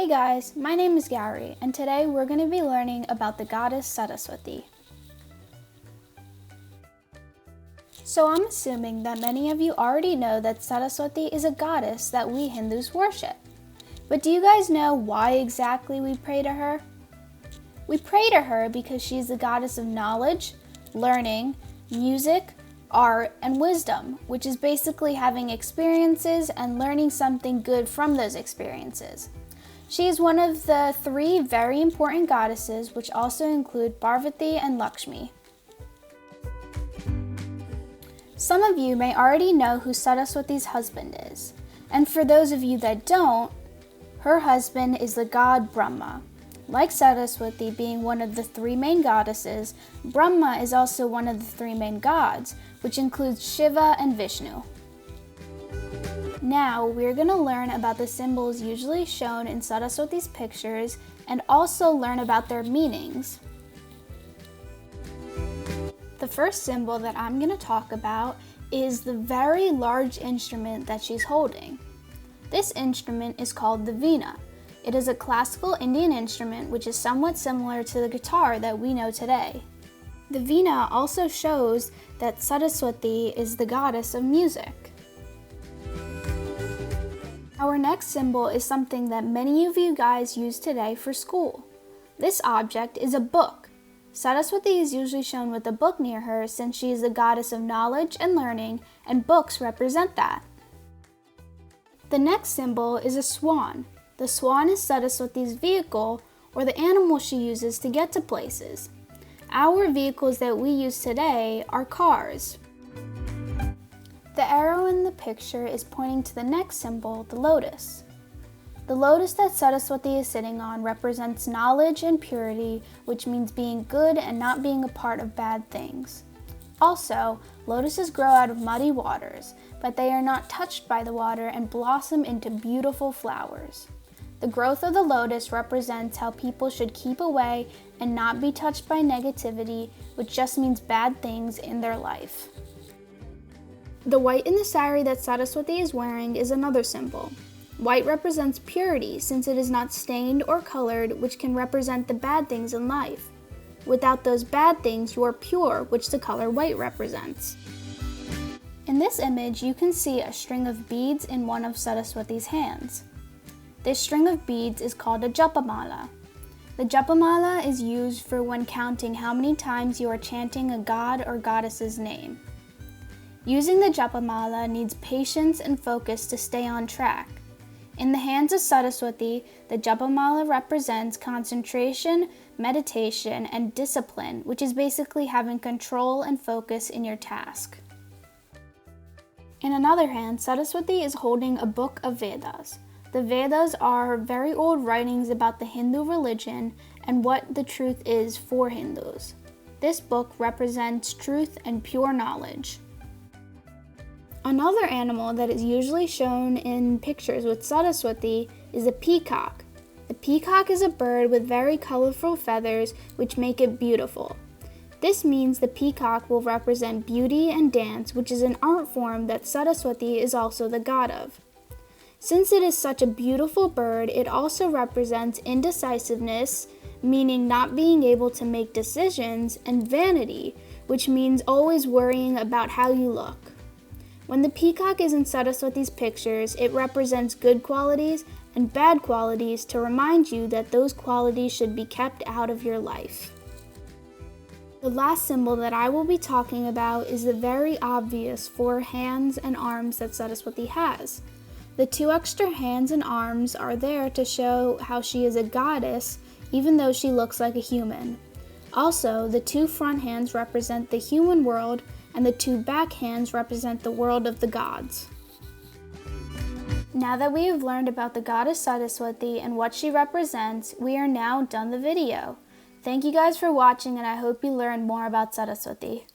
Hey guys, my name is Gowri, and today we're going to be learning about the goddess Saraswati. So I'm assuming that many of you already know that Saraswati is a goddess that we Hindus worship. But do you guys know why exactly we pray to her? We pray to her because she is the goddess of knowledge, learning, music, art, and wisdom, which is basically having experiences and learning something good from those experiences. She is one of the three very important goddesses, which also include Parvati and Lakshmi. Some of you may already know who Saraswati's husband is, and for those of you that don't, her husband is the god Brahma. Like Saraswati being one of the three main goddesses, Brahma is also one of the three main gods, which includes Shiva and Vishnu. Now, we're going to learn about the symbols usually shown in Saraswati's pictures and also learn about their meanings. The first symbol that I'm going to talk about is the very large instrument that she's holding. This instrument is called the veena. It is a classical Indian instrument which is somewhat similar to the guitar that we know today. The veena also shows that Saraswati is the goddess of music. Our next symbol is something that many of you guys use today for school. This object is a book. Saraswati is usually shown with a book near her since she is the goddess of knowledge and learning, and books represent that. The next symbol is a swan. The swan is Saraswati's vehicle, or the animal she uses to get to places. Our vehicles that we use today are cars. The arrow in the picture is pointing to the next symbol, the lotus. The lotus that Saraswati is sitting on represents knowledge and purity, which means being good and not being a part of bad things. Also, lotuses grow out of muddy waters, but they are not touched by the water and blossom into beautiful flowers. The growth of the lotus represents how people should keep away and not be touched by negativity, which just means bad things in their life. The white in the sari that Saraswati is wearing is another symbol. White represents purity since it is not stained or colored, which can represent the bad things in life. Without those bad things, you are pure, which the color white represents. In this image, you can see a string of beads in one of Saraswati's hands. This string of beads is called a japamala. The japamala is used for when counting how many times you are chanting a god or goddess's name. Using the japamala needs patience and focus to stay on track. In the hands of Saraswati, the japamala represents concentration, meditation, and discipline, which is basically having control and focus in your task. In another hand, Saraswati is holding a book of Vedas. The Vedas are very old writings about the Hindu religion and what the truth is for Hindus. This book represents truth and pure knowledge. Another animal that is usually shown in pictures with Saraswati is a peacock. The peacock is a bird with very colorful feathers which make it beautiful. This means the peacock will represent beauty and dance, which is an art form that Saraswati is also the god of. Since it is such a beautiful bird, it also represents indecisiveness, meaning not being able to make decisions, and vanity, which means always worrying about how you look. When the peacock is in Saraswati's pictures, it represents good qualities and bad qualities to remind you that those qualities should be kept out of your life. The last symbol that I will be talking about is the very obvious 4 hands and arms that Saraswati has. The 2 extra hands and arms are there to show how she is a goddess, even though she looks like a human. Also, the 2 front hands represent the human world, and the 2 back hands represent the world of the gods. Now that we have learned about the goddess Saraswati and what she represents, we are now done the video. Thank you guys for watching, and I hope you learned more about Saraswati.